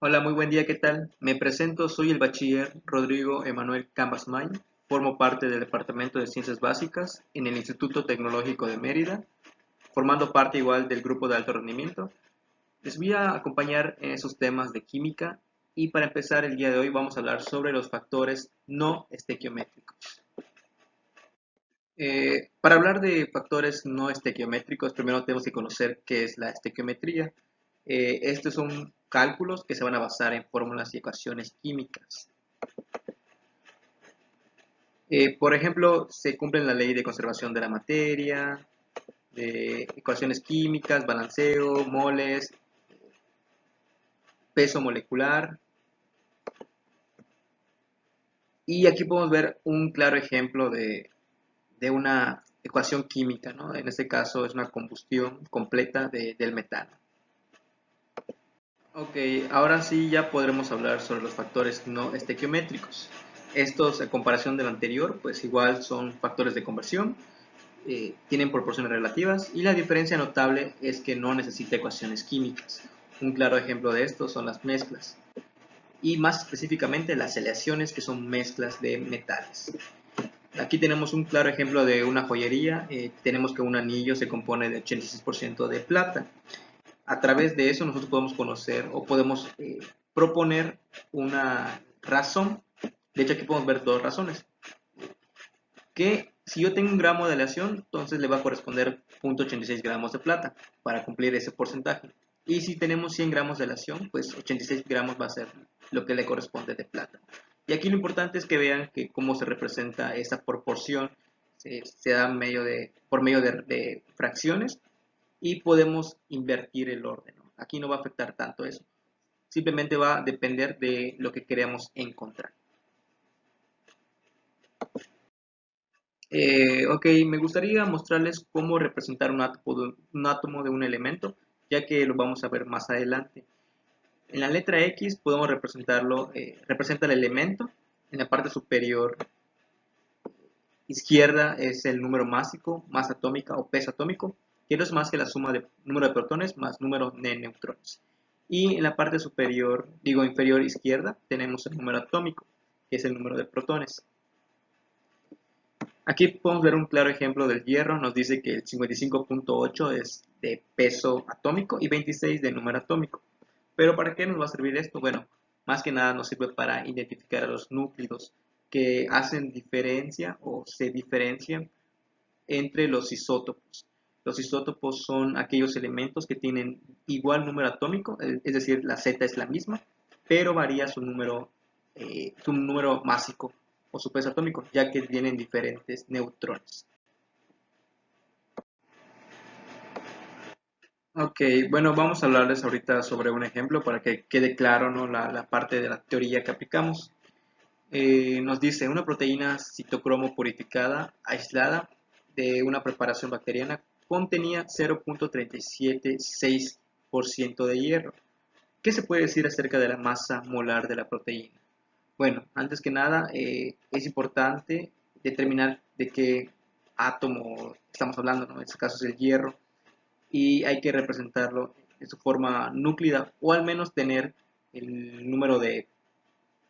Hola, muy buen día, ¿qué tal? Me presento, soy el bachiller Rodrigo Emanuel Cambas May, formo parte del Departamento de Ciencias Básicas en el Instituto Tecnológico de Mérida, formando parte igual del grupo de alto rendimiento. Les voy a acompañar en esos temas de química y para empezar el día de hoy vamos a hablar sobre los factores no estequiométricos. Para hablar de factores no estequiométricos, primero tenemos que conocer qué es la estequiometría. Estos son cálculos que se van a basar en fórmulas y ecuaciones químicas. Por ejemplo, se cumple la ley de conservación de la materia, de ecuaciones químicas, balanceo, moles, peso molecular. Y aquí podemos ver un claro ejemplo de una ecuación química, ¿no? En este caso es una combustión completa del metano. Ok, ahora sí ya podremos hablar sobre los factores no estequiométricos. Estos, en comparación del anterior, pues igual son factores de conversión, tienen proporciones relativas y la diferencia notable es que no necesita ecuaciones químicas. Un claro ejemplo de esto son las mezclas y más específicamente las aleaciones, que son mezclas de metales. Aquí tenemos un claro ejemplo de una joyería. Tenemos que un anillo se compone de 86% de plata. A través de eso nosotros podemos conocer o podemos proponer una razón. De hecho, aquí podemos ver dos razones. Que si yo tengo un gramo de aleación, entonces le va a corresponder 0.86 gramos de plata para cumplir ese porcentaje. Y si tenemos 100 gramos de aleación, pues 86 gramos va a ser lo que le corresponde de plata. Y aquí lo importante es que vean que cómo se representa esa proporción. Se da por medio de fracciones y podemos invertir el orden, ¿no? Aquí no va a afectar tanto eso. Simplemente va a depender de lo que queremos encontrar. Ok, me gustaría mostrarles cómo representar un átomo de un elemento, ya que lo vamos a ver más adelante. En la letra X podemos representarlo, representa el elemento. En la parte superior izquierda es el número másico, masa atómica o peso atómico, que no es más que la suma de número de protones más número de neutrones. Y en la parte superior, digo inferior izquierda, tenemos el número atómico, que es el número de protones. Aquí podemos ver un claro ejemplo del hierro. Nos dice que el 55.8 es de peso atómico y 26 de número atómico. Pero ¿para qué nos va a servir esto? Bueno, más que nada nos sirve para identificar a los núcleos que hacen diferencia o se diferencian entre los isótopos. Los isótopos son aquellos elementos que tienen igual número atómico, es decir, la Z es la misma, pero varía su número másico o su peso atómico, ya que tienen diferentes neutrones. Ok, bueno, vamos a hablarles ahorita sobre un ejemplo para que quede claro, ¿no? La parte de la teoría que aplicamos. Nos dice una proteína citocromo purificada aislada de una preparación bacteriana contenía 0.376% de hierro. ¿Qué se puede decir acerca de la masa molar de la proteína? Bueno, antes que nada es importante determinar de qué átomo estamos hablando, ¿no? En este caso es el hierro y hay que representarlo en su forma núclida o al menos tener el número de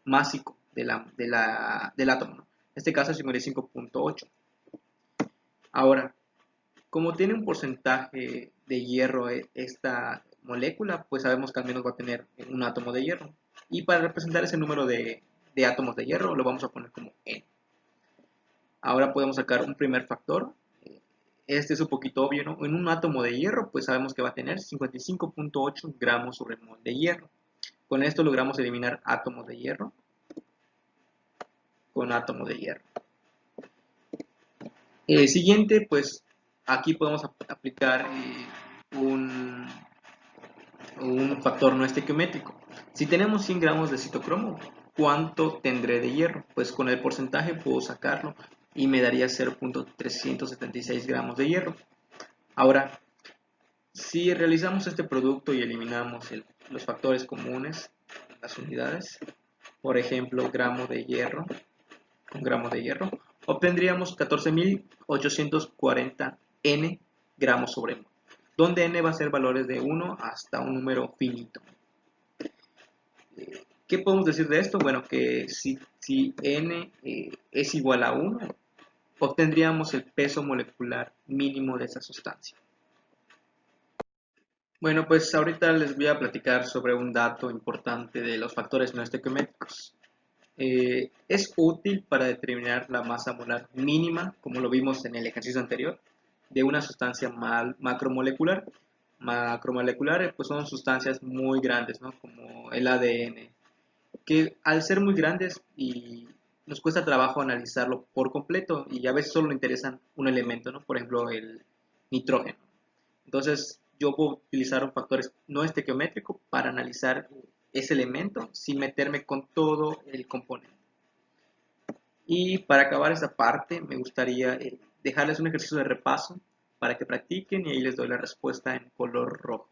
másico del átomo, ¿no? En este caso es 55.8. Ahora, como tiene un porcentaje de hierro esta molécula, pues sabemos que al menos va a tener un átomo de hierro. Y para representar ese número de átomos de hierro lo vamos a poner como N. Ahora podemos sacar un primer factor. Este es un poquito obvio, ¿no? En un átomo de hierro, pues sabemos que va a tener 55.8 gramos sobre mol de hierro. Con esto logramos eliminar átomos de hierro con átomos de hierro. Siguiente, pues aquí podemos aplicar un factor no estequiométrico. Si tenemos 100 gramos de citocromo, ¿cuánto tendré de hierro? Pues con el porcentaje puedo sacarlo y me daría 0.376 gramos de hierro. Ahora, si realizamos este producto y eliminamos los factores comunes, las unidades, por ejemplo, gramo de hierro con gramos de hierro, obtendríamos 14.840 N gramos sobre mol, donde N va a ser valores de 1 hasta un número finito. ¿Qué podemos decir de esto? Bueno, que si n es igual a 1, obtendríamos el peso molecular mínimo de esa sustancia. Bueno, pues ahorita les voy a platicar sobre un dato importante de los factores no estequiométricos. Es útil para determinar la masa molar mínima, como lo vimos en el ejercicio anterior, de una sustancia macromolecular. Macromoleculares pues son sustancias muy grandes, ¿no? Como el ADN, que al ser muy grandes y nos cuesta trabajo analizarlo por completo y a veces solo nos interesan un elemento, ¿no? Por ejemplo, el nitrógeno. Entonces, yo puedo utilizar un factor no estequiométrico para analizar ese elemento sin meterme con todo el componente. Y para acabar esta parte, me gustaría dejarles un ejercicio de repaso para que practiquen y ahí les doy la respuesta en color rojo.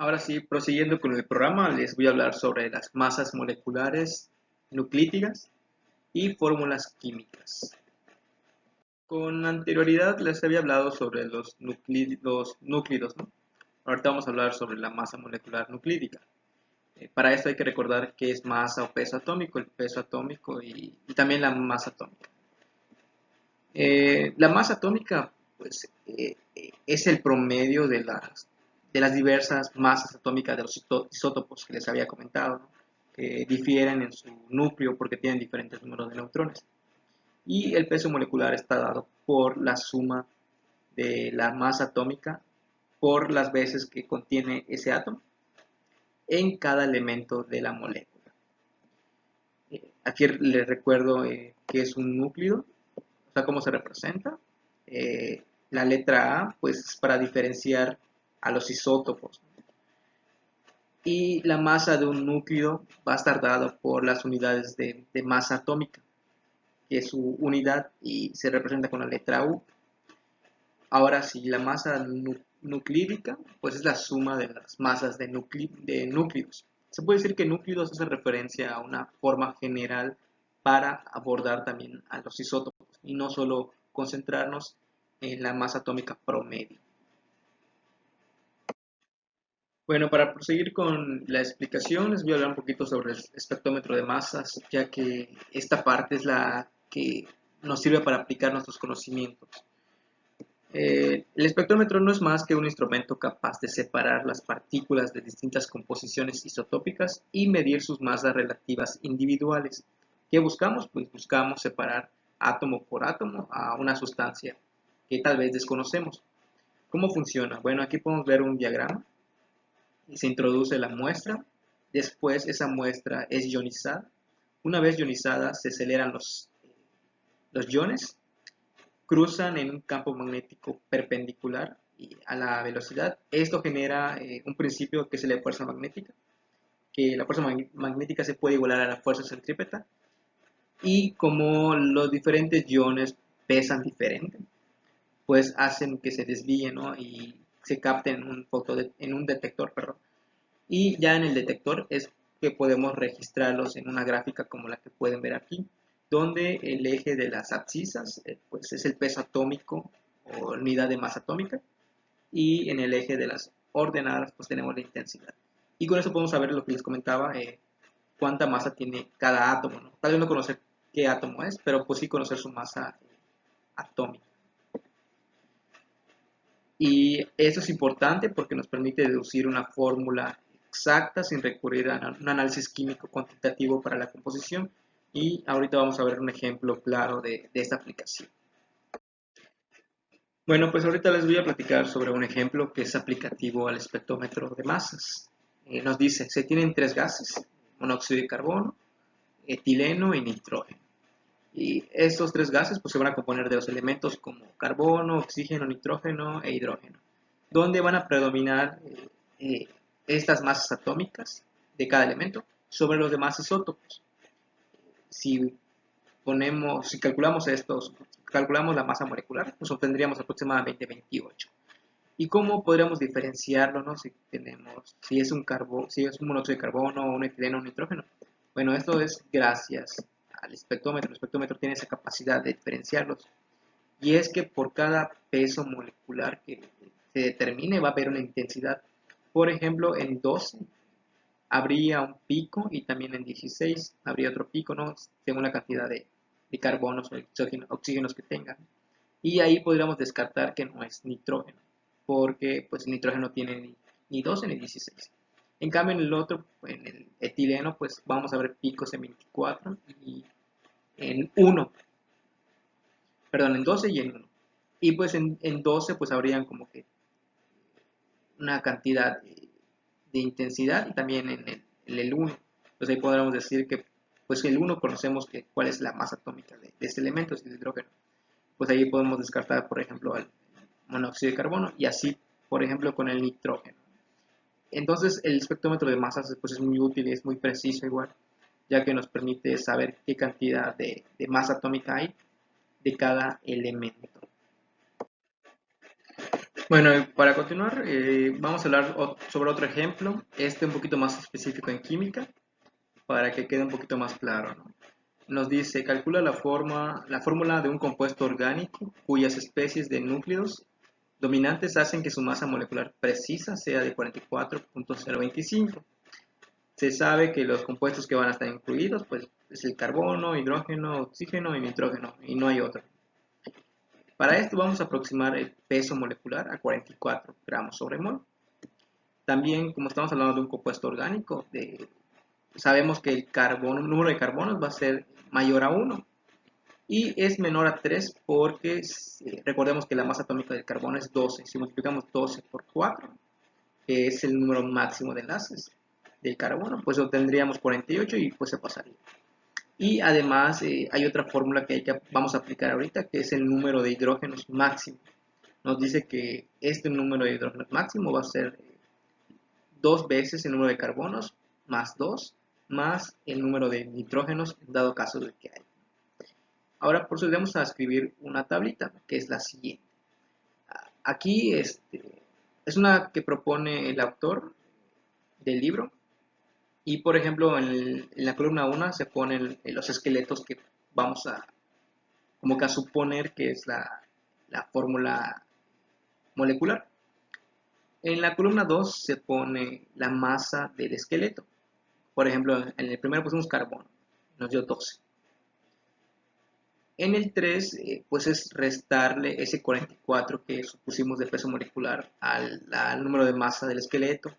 Ahora sí, prosiguiendo con el programa, les voy a hablar sobre las masas moleculares nuclíticas y fórmulas químicas. Con anterioridad les había hablado sobre los núclidos, ¿no? Ahorita vamos a hablar sobre la masa molecular nuclídica. Para esto hay que recordar qué es masa o peso atómico, el peso atómico y también la masa atómica. La masa atómica pues, es el promedio de las diversas masas atómicas de los isótopos que les había comentado, ¿no? Que difieren en su núcleo porque tienen diferentes números de neutrones. Y el peso molecular está dado por la suma de la masa atómica por las veces que contiene ese átomo en cada elemento de la molécula. Aquí les recuerdo que es un núcleo, o sea, cómo se representa. La letra A, pues, es para diferenciar a los isótopos. Y la masa de un núcleo va a estar dada por las unidades de masa atómica, que es su unidad y se representa con la letra U. Ahora, si la masa nuclídica, pues es la suma de las masas de núcleos. Se puede decir que núcleos hace referencia a una forma general para abordar también a los isótopos y no solo concentrarnos en la masa atómica promedio. Bueno, para proseguir con la explicación, les voy a hablar un poquito sobre el espectrómetro de masas, ya que esta parte es la que nos sirve para aplicar nuestros conocimientos. El espectrómetro no es más que un instrumento capaz de separar las partículas de distintas composiciones isotópicas y medir sus masas relativas individuales. ¿Qué buscamos? Pues buscamos separar átomo por átomo a una sustancia que tal vez desconocemos. ¿Cómo funciona? Bueno, aquí podemos ver un diagrama y se introduce la muestra. Después esa muestra es ionizada. Una vez ionizada se aceleran los iones, cruzan en un campo magnético perpendicular a la velocidad. Esto genera un principio que es la fuerza magnética, que la fuerza magnética se puede igualar a la fuerza centrípeta, y como los diferentes iones pesan diferente, pues hacen que se desvíen, ¿no? Y se capten en un detector, perdón. Y ya en el detector es que podemos registrarlos en una gráfica como la que pueden ver aquí, donde el eje de las abscisas pues es el peso atómico o unidad de masa atómica, y en el eje de las ordenadas pues tenemos la intensidad. Y con eso podemos saber lo que les comentaba, cuánta masa tiene cada átomo, ¿no? Tal vez no conocer qué átomo es, pero pues sí conocer su masa atómica. Y eso es importante porque nos permite deducir una fórmula exacta sin recurrir a un análisis químico cuantitativo para la composición. Y ahorita vamos a ver un ejemplo claro de esta aplicación. Bueno, pues ahorita les voy a platicar sobre un ejemplo que es aplicativo al espectrómetro de masas. Nos dice, se tienen tres gases, monóxido de carbono, etileno y nitrógeno. Y estos tres gases pues, se van a componer de los elementos como carbono, oxígeno, nitrógeno e hidrógeno, donde van a predominar estas masas atómicas de cada elemento sobre los demás isótopos. Si calculamos la masa molecular, pues obtendríamos aproximadamente 28. ¿Y cómo podríamos diferenciarlo, no? Si es un monóxido de carbono, un etileno, un nitrógeno. Bueno, esto es gracias al espectrómetro. El espectrómetro tiene esa capacidad de diferenciarlos. Y es que por cada peso molecular que se determine va a haber una intensidad. Por ejemplo, en 12 habría un pico y también en 16 habría otro pico, ¿no? Según la cantidad de carbonos o oxígenos que tengan. Y ahí podríamos descartar que no es nitrógeno, porque pues el nitrógeno tiene ni 12 ni 16. En cambio en el otro, en el etileno, pues vamos a ver picos en 24 y en 1, perdón, en 12 y en 1. Y pues en 12 pues habrían como que una cantidad de intensidad y también en el 1. Pues ahí podríamos decir que pues el 1 conocemos que cuál es la masa atómica de este elemento, es el hidrógeno. Pues ahí podemos descartar, por ejemplo, el monóxido de carbono y así, por ejemplo, con el nitrógeno. Entonces, el espectrómetro de masas pues, es muy útil y es muy preciso igual, ya que nos permite saber qué cantidad de masa atómica hay de cada elemento. Bueno, para continuar, vamos a hablar sobre otro ejemplo, este un poquito más específico en química, para que quede un poquito más claro, ¿no? Nos dice, calcula la fórmula de un compuesto orgánico cuyas especies de núcleos dominantes hacen que su masa molecular precisa sea de 44.025. Se sabe que los compuestos que van a estar incluidos, pues es el carbono, hidrógeno, oxígeno y nitrógeno, y no hay otro. Para esto vamos a aproximar el peso molecular a 44 gramos sobre mol. También, como estamos hablando de un compuesto orgánico, sabemos que el número de carbonos va a ser mayor a 1 y es menor a 3 porque recordemos que la masa atómica del carbono es 12. Si multiplicamos 12 por 4, que es el número máximo de enlaces del carbono, pues obtendríamos 48 y pues se pasaría. Y además hay otra fórmula que vamos a aplicar ahorita, que es el número de hidrógenos máximo. Nos dice que este número de hidrógenos máximo va a ser 2 veces el número de carbonos más 2 más el número de nitrógenos en dado caso de que hay. Ahora procedemos a escribir una tablita que es la siguiente. Aquí es una que propone el autor del libro y por ejemplo en la columna 1 se ponen los esqueletos que vamos a como que a suponer que es la fórmula molecular. En la columna 2 se pone la masa del esqueleto. Por ejemplo, en el primero pusimos carbono, nos dio 12. En el 3, pues es restarle ese 44 que supusimos de peso molecular al número de masa del esqueleto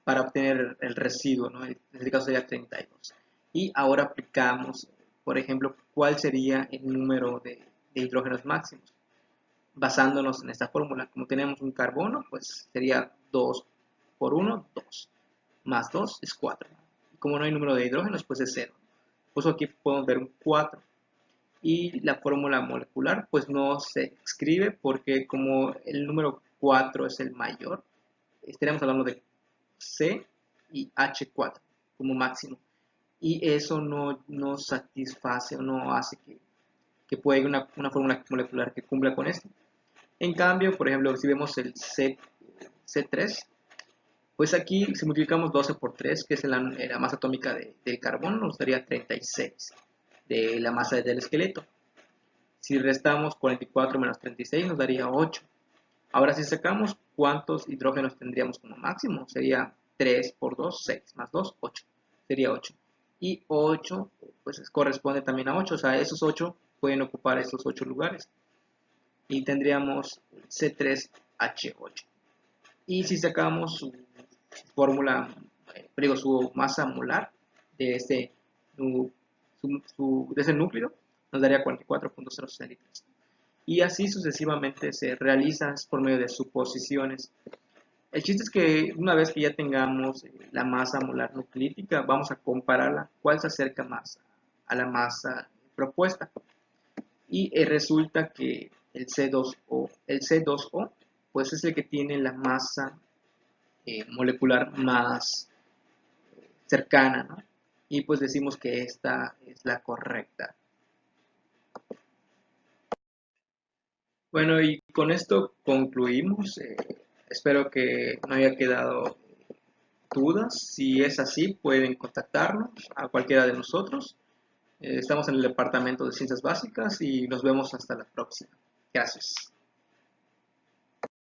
para obtener el residuo, ¿no? En este caso sería 32. Y ahora aplicamos, por ejemplo, cuál sería el número de hidrógenos máximos. Basándonos en esta fórmula, como tenemos un carbono, pues sería 2 por 1, 2. Más 2 es 4. Como no hay número de hidrógenos, pues es 0. Pues aquí podemos ver un 4. Y la fórmula molecular pues no se escribe porque como el número 4 es el mayor, estaremos hablando de C y H4 como máximo. Y eso no satisface o no hace que pueda ir una fórmula molecular que cumpla con esto. En cambio, por ejemplo, si vemos el C3, pues aquí si multiplicamos 12 por 3, que es la masa atómica del carbono, nos daría 36 de la masa del esqueleto. Si restamos 44 menos 36 nos daría 8. Ahora si sacamos cuántos hidrógenos tendríamos como máximo, sería 3 por 2, 6, más 2, 8. Sería 8. Y 8 pues corresponde también a 8, o sea, esos 8 pueden ocupar esos 8 lugares. Y tendríamos C3H8. Y si sacamos su fórmula, su masa molar de ese, de ese núcleo, nos daría 44.063. Y así sucesivamente se realiza por medio de suposiciones. El chiste es que una vez que ya tengamos la masa molar nucleítica, vamos a compararla, cuál se acerca más a la masa propuesta. Y resulta que el C2O, pues es el que tiene la masa molecular más cercana, ¿no? Y pues decimos que esta es la correcta. Bueno, y con esto concluimos. Espero que no haya quedado dudas. Si es así, pueden contactarnos a cualquiera de nosotros. Estamos en el departamento de Ciencias Básicas y nos vemos hasta la próxima. Gracias.